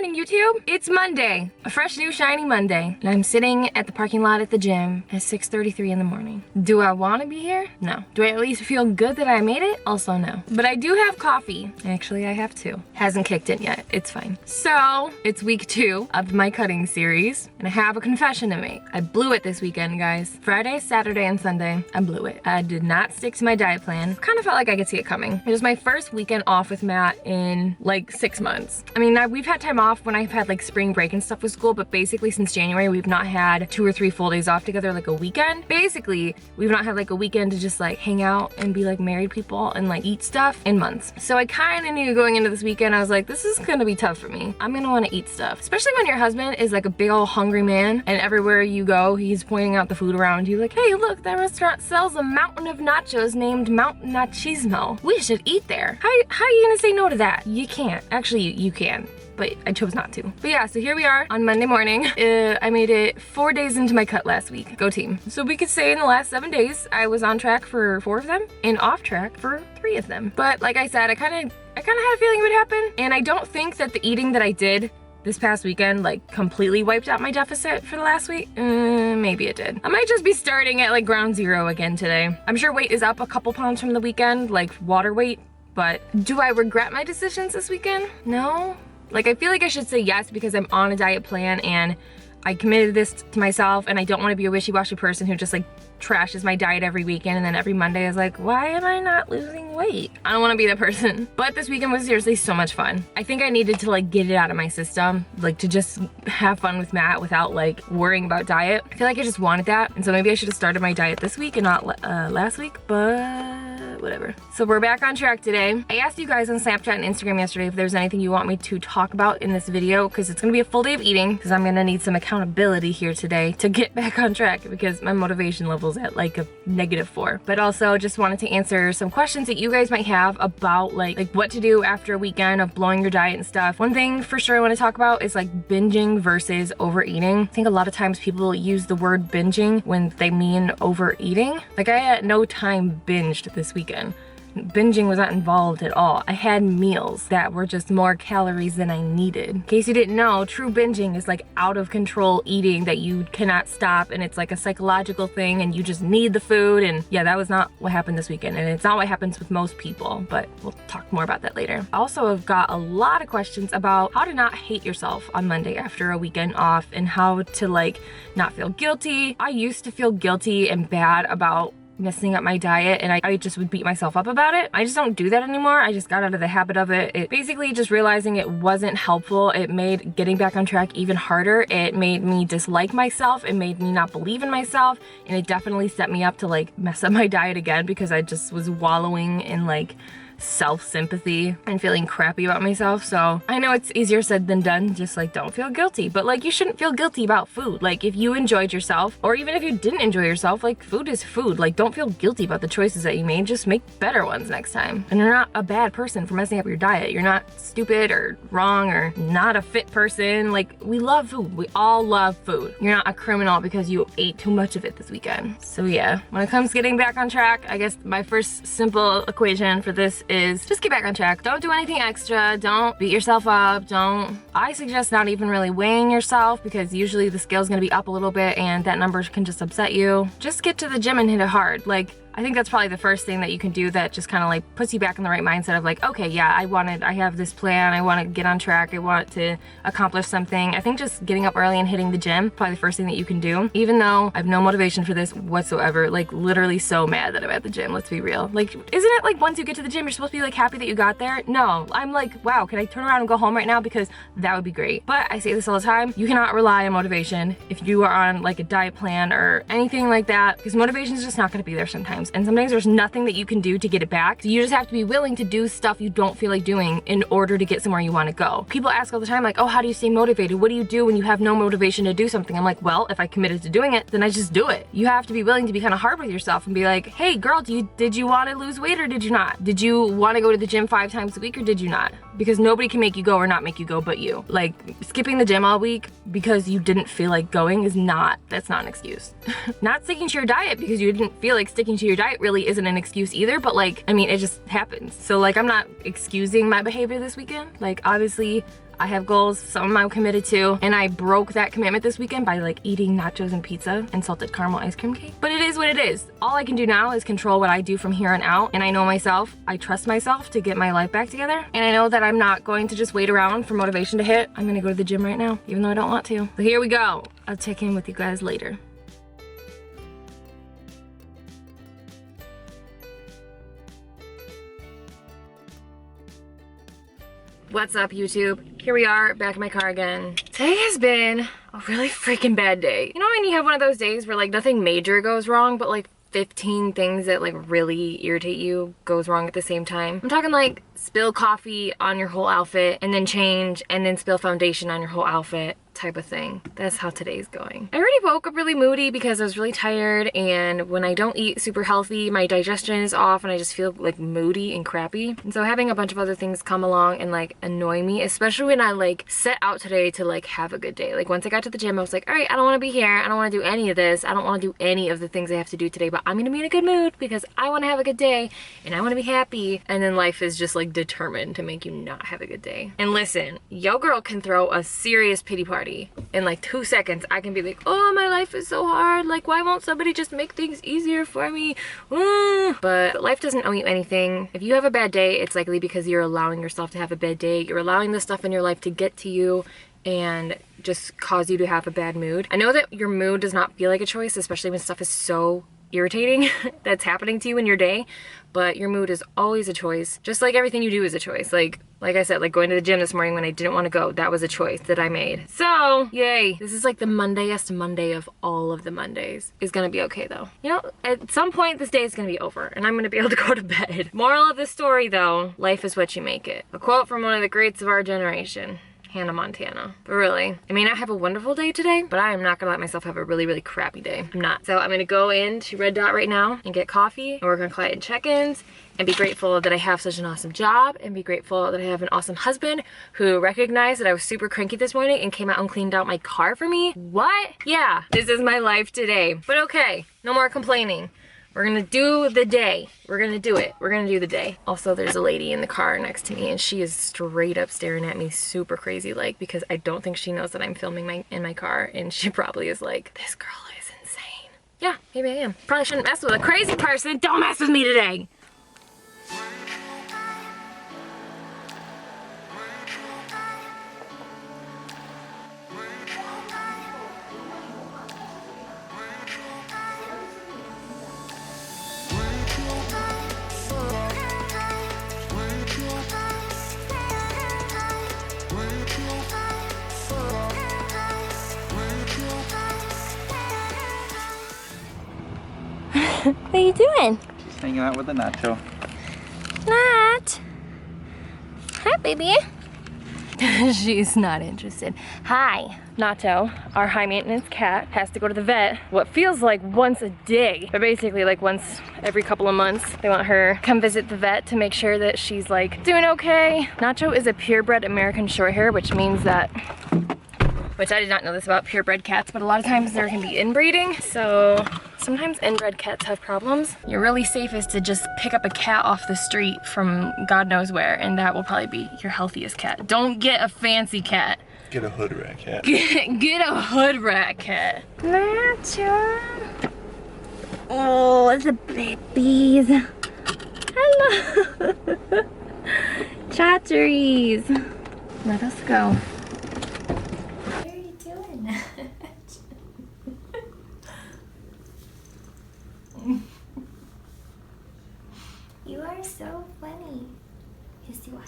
morning, YouTube. It's Monday, a fresh, new, shiny Monday, and I'm sitting at the parking lot at the gym at 6:33 in the morning. Do I want to be here? No. Do I at least feel good that I made it? Also no. But I do have coffee. Actually, I have two. Hasn't kicked in yet. It's fine. So, it's week 2 of my cutting series, and I have a confession to make. I blew it this weekend, guys. Friday, Saturday, and Sunday, I blew it. I did not stick to my diet plan. Kind of felt like I could see it coming. It was my first weekend off with Matt in like 6 months. I mean, we've had time off when I've had like spring break and stuff with school, but basically since January, we've not had 2 or 3 full days off together, like a weekend. Basically, we've not had like a weekend to just like hang out and be like married people and like eat stuff in months. So I kind of knew going into this weekend, I was like, this is gonna be tough for me. I'm gonna wanna eat stuff. Especially when your husband is like a big old hungry man and everywhere you go, he's pointing out the food around you like, hey, look, that restaurant sells a mountain of nachos named Mount Nachismo. We should eat there. How are you gonna say no to that? You can't. Actually, you can. But I chose not to. But yeah, so here we are on Monday morning. I made it 4 days into my cut last week. Go team. So we could say in the last 7 days, I was on track for 4 of them and off track for 3 of them. But like I said, I kind of had a feeling it would happen. And I don't think that the eating that I did this past weekend like completely wiped out my deficit for the last week. Maybe it did. I might just be starting at like ground zero again today. I'm sure weight is up a couple pounds from the weekend, like water weight. But do I regret my decisions this weekend? No. Like, I feel like I should say yes because I'm on a diet plan and I committed this to myself and I don't want to be a wishy-washy person who just like trashes my diet every weekend and then every Monday is like, why am I not losing weight? I don't want to be that person. But this weekend was seriously so much fun. I think I needed to like get it out of my system, like to just have fun with Matt without like worrying about diet. I feel like I just wanted that. And so maybe I should have started my diet this week and not last week, but whatever. So we're back on track today. I asked you guys on Snapchat and Instagram yesterday if there's anything you want me to talk about in this video because it's gonna be a full day of eating because I'm gonna need some accountability here today to get back on track because my motivation level's at like a -4. But also just wanted to answer some questions that you guys might have about like what to do after a weekend of blowing your diet and stuff. One thing for sure I want to talk about is like binging versus overeating. I think a lot of times people use the word binging when they mean overeating. Like I at no time binged this weekend. Binging was not involved at all. I had meals that were just more calories than I needed. In case you didn't know, true binging is like out of control eating that you cannot stop and it's like a psychological thing and you just need the food. And yeah, that was not what happened this weekend and it's not what happens with most people, but we'll talk more about that later. I also have got a lot of questions about how to not hate yourself on Monday after a weekend off and how to like not feel guilty. I used to feel guilty and bad about messing up my diet and I just would beat myself up about it. I just don't do that anymore. I just got out of the habit of it. It basically just realizing it wasn't helpful. It made getting back on track even harder. It made me dislike myself. It made me not believe in myself. And it definitely set me up to like mess up my diet again because I just was wallowing in like self-sympathy and feeling crappy about myself. So I know it's easier said than done, just like don't feel guilty, but like you shouldn't feel guilty about food. Like if you enjoyed yourself or even if you didn't enjoy yourself, like food is food. Like don't feel guilty about the choices that you made, just make better ones next time. And you're not a bad person for messing up your diet. You're not stupid or wrong or not a fit person. Like we love food. We all love food. You're not a criminal because you ate too much of it this weekend. So yeah, when it comes to getting back on track, I guess my first simple equation for this is just get back on track. Don't do anything extra. Don't beat yourself up. I suggest not even really weighing yourself because usually the scale's gonna be up a little bit and that number can just upset you. Just get to the gym and hit it hard. Like I think that's probably the first thing that you can do that just kind of like puts you back in the right mindset of like, okay, yeah, I have this plan. I want to get on track. I want to accomplish something. I think just getting up early and hitting the gym, probably the first thing that you can do. Even though I have no motivation for this whatsoever, like literally so mad that I'm at the gym, let's be real. Like, isn't it like once you get to the gym, you're supposed to be like happy that you got there? No, I'm like, wow, can I turn around and go home right now? Because that would be great. But I say this all the time, you cannot rely on motivation if you are on like a diet plan or anything like that, because motivation is just not going to be there sometimes. And sometimes there's nothing that you can do to get it back. So you just have to be willing to do stuff you don't feel like doing in order to get somewhere you want to go. People ask all the time like, oh, how do you stay motivated? What do you do when you have no motivation to do something? I'm like, well, if I committed to doing it, then I just do it. You have to be willing to be kind of hard with yourself and be like, hey girl, did you want to lose weight or did you not? Did you want to go to the gym 5 times a week or did you not? Because nobody can make you go or not make you go but you. Like skipping the gym all week because you didn't feel like going that's not an excuse. Not sticking to your diet because you didn't feel like sticking to your diet really isn't an excuse either, but like, I mean, it just happens. So like, I'm not excusing my behavior this weekend. Like obviously I have goals, some of them I'm committed to, and I broke that commitment this weekend by like eating nachos and pizza and salted caramel ice cream cake. But it is what it is. All I can do now is control what I do from here on out, and I know myself, I trust myself to get my life back together, and I know that I'm not going to just wait around for motivation to hit. I'm gonna go to the gym right now, even though I don't want to. So here we go. I'll check in with you guys later. What's up, YouTube? Here we are, back in my car again. Today has been a really freaking bad day. You know when you have one of those days where like nothing major goes wrong, but like 15 things that like really irritate you goes wrong at the same time? I'm talking like spill coffee on your whole outfit and then change and then spill foundation on your whole outfit type of thing. That's how today's going. I already woke up really moody because I was really tired, and when I don't eat super healthy, my digestion is off and I just feel like moody and crappy. And so having a bunch of other things come along and like annoy me, especially when I like set out today to like have a good day. Like once I got to the gym, I was like, all right, I don't want to be here. I don't want to do any of this. I don't want to do any of the things I have to do today, but I'm going to be in a good mood because I want to have a good day and I want to be happy. And then life is just like determined to make you not have a good day. And listen, yo girl can throw a serious pity party. In like 2 seconds, I can be like, oh, my life is so hard. Like, why won't somebody just make things easier for me? But life doesn't owe you anything. If you have a bad day, it's likely because you're allowing yourself to have a bad day. You're allowing the stuff in your life to get to you and just cause you to have a bad mood. I know that your mood does not feel like a choice, especially when stuff is so irritating that's happening to you in your day, but your mood is always a choice, just like everything you do is a choice. Like I said, like going to the gym this morning when I didn't want to go, that was a choice that I made. So yay, this is like the Mondayest Monday of all of the Mondays. It's gonna be okay though. You know, at some point this day is gonna be over and I'm gonna be able to go to bed. Moral of the story though, life is what you make it. A quote from one of the greats of our generation, Hannah Montana. But really, I may not have a wonderful day today, but I am not gonna let myself have a really, really crappy day. I'm not. So I'm gonna go into Red Dot right now and get coffee and work on client check-ins and be grateful that I have such an awesome job and be grateful that I have an awesome husband who recognized that I was super cranky this morning and came out and cleaned out my car for me. What? Yeah, this is my life today. But okay, no more complaining. We're gonna do the day. We're gonna do it. We're gonna do the day. Also, there's a lady in the car next to me and she is straight up staring at me super crazy like, because I don't think she knows that I'm filming in my car, and she probably is like, this girl is insane. Yeah, maybe I am. Probably shouldn't mess with a crazy person. Don't mess with me today. What are you doing? Just hanging out with a nacho. Nat. Hi, baby. She's not interested. Hi. Nacho, our high maintenance cat, has to go to the vet what feels like once a day, but basically like once every couple of months. They want her to come visit the vet to make sure that she's like doing okay. Nacho is a purebred American Shorthair, which means that, which I did not know this about purebred cats, but a lot of times there can be inbreeding, so sometimes inbred cats have problems. Your really safest to just pick up a cat off the street from God knows where, and that will probably be your healthiest cat. Don't get a fancy cat. Get a hood rat cat. Get a hood rat cat. Nacho. Oh, the babies. Hello. Chatteries. Let us go. What are you doing? You are so funny. Yes, you are.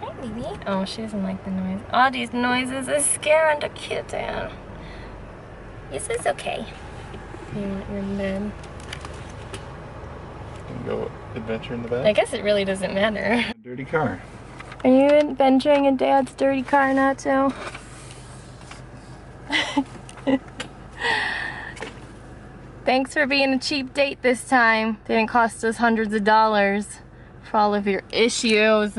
Hi, baby. Oh, she doesn't like the noise. All these noises are scaring the kitten. This is okay. You want your bed? You can go adventure in the back. I guess it really doesn't matter. A dirty car. Are you adventuring in Dad's dirty car, Nacho? Thanks for being a cheap date this time. Didn't cost us hundreds of dollars for all of your issues.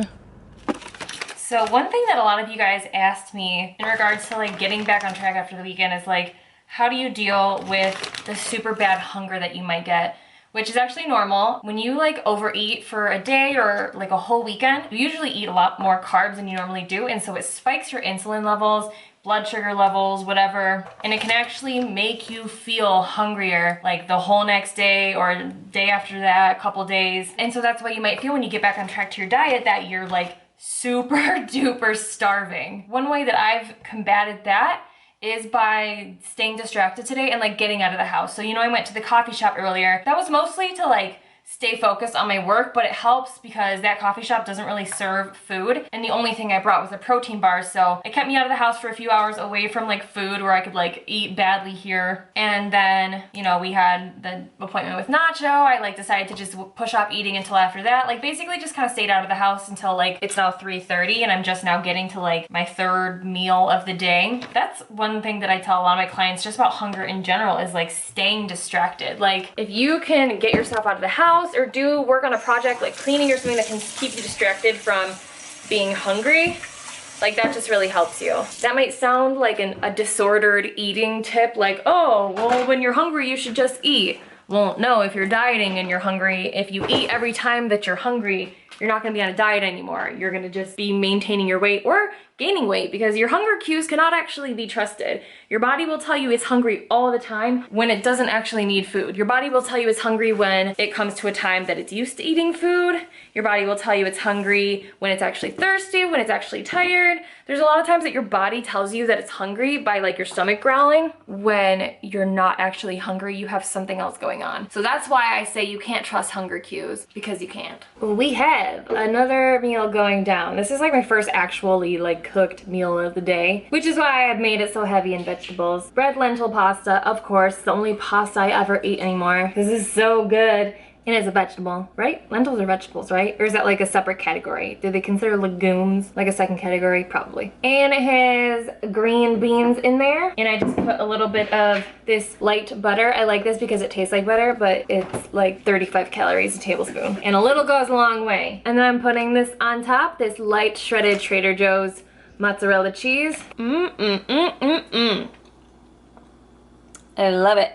So one thing that a lot of you guys asked me in regards to like getting back on track after the weekend is like, how do you deal with the super bad hunger that you might get, which is actually normal. When you like overeat for a day or like a whole weekend, you usually eat a lot more carbs than you normally do, and so it spikes your insulin levels, blood sugar levels, whatever, and it can actually make you feel hungrier like the whole next day or day after that, couple days. And so that's what you might feel when you get back on track to your diet, that you're like super duper starving. One way that I've combated that is by staying distracted today and like getting out of the house. So you know, I went to the coffee shop earlier. That was mostly to like stay focused on my work, but it helps because that coffee shop doesn't really serve food, and the only thing I brought was a protein bar, so it kept me out of the house for a few hours away from like food where I could like eat badly here. And then, you know, we had the appointment with Nacho. I like decided to just push off eating until after that, like basically just kind of stayed out of the house until like it's now 3:30 and I'm just now getting to like my third meal of the day. That's one thing that I tell a lot of my clients just about hunger in general, is like staying distracted. Like if you can get yourself out of the house or do work on a project like cleaning or something that can keep you distracted from being hungry, like that just really helps you. That might sound like a disordered eating tip, like, oh, well, when you're hungry, you should just eat. Well, no, if you're dieting and you're hungry, if you eat every time that you're hungry, you're not gonna be on a diet anymore. You're gonna just be maintaining your weight or gaining weight, because your hunger cues cannot actually be trusted. Your body will tell you it's hungry all the time when it doesn't actually need food. Your body will tell you it's hungry when it comes to a time that it's used to eating food. Your body will tell you it's hungry when it's actually thirsty, when it's actually tired. There's a lot of times that your body tells you that it's hungry by like your stomach growling when you're not actually hungry. You have something else going on. So that's why I say you can't trust hunger cues, because you can't. We have another meal going down. This is like my first actually like cooked meal of the day, which is why I've made it so heavy in vegetables. Red lentil pasta, of course, the only pasta I ever eat anymore. This is so good. And it's a vegetable, right? Lentils are vegetables, right? Or is that like a separate category? Do they consider legumes like a second category? Probably. And it has green beans in there. And I just put a little bit of this light butter. I like this because it tastes like butter, but it's like 35 calories a tablespoon. And a little goes a long way. And then I'm putting this on top, this light shredded Trader Joe's mozzarella cheese. I love it.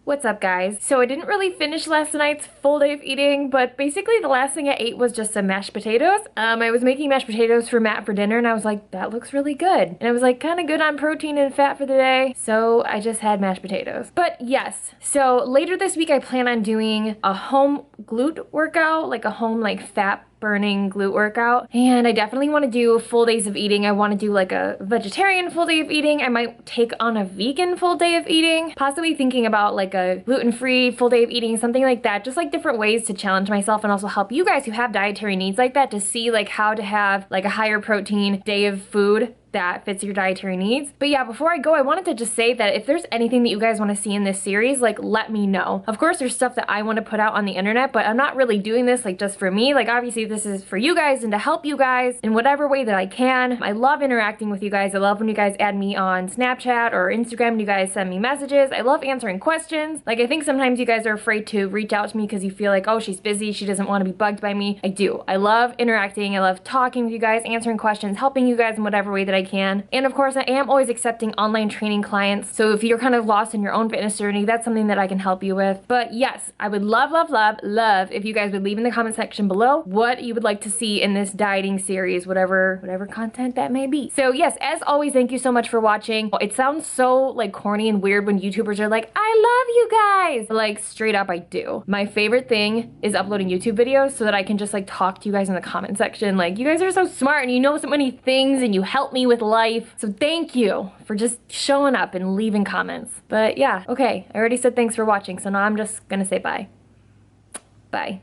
What's up, guys? So I didn't really finish last night's full day of eating, but basically the last thing I ate was just some mashed potatoes. I was making mashed potatoes for Matt for dinner, and I was like, that looks really good. And it was like kind of good on protein and fat for the day, so I just had mashed potatoes. But yes, so later this week I plan on doing a home glute workout, like a home like fat burning glute workout, and I definitely want to do full days of eating. I want to do like a vegetarian full day of eating. I might take on a vegan full day of eating, possibly thinking about like a gluten-free full day of eating, something like that. Just like different ways to challenge myself and also help you guys who have dietary needs like that to see like how to have like a higher protein day of food that fits your dietary needs. But yeah, before I go, I wanted to just say that if there's anything that you guys want to see in this series, like let me know. Of course, there's stuff that I want to put out on the internet, but I'm not really doing this like just for me. Like obviously this is for you guys and to help you guys in whatever way that I can. I love interacting with you guys. I love when you guys add me on Snapchat or Instagram and you guys send me messages. I love answering questions. Like I think sometimes you guys are afraid to reach out to me because you feel like, oh, she's busy, she doesn't want to be bugged by me. I do. I love interacting. I love talking with you guys, answering questions, helping you guys in whatever way that I can. And of course, I am always accepting online training clients. So if you're kind of lost in your own fitness journey, that's something that I can help you with. But yes, I would love, love, love, love if you guys would leave in the comment section below what you would like to see in this dieting series, whatever content that may be. So yes, as always, thank you so much for watching. It sounds so like corny and weird when YouTubers are like, I love you guys. But, like straight up, I do. My favorite thing is uploading YouTube videos so that I can just like talk to you guys in the comment section. Like you guys are so smart and you know so many things and you help me with life. So thank you for just showing up and leaving comments. But yeah, okay, I already said thanks for watching, so now I'm just gonna say bye. Bye.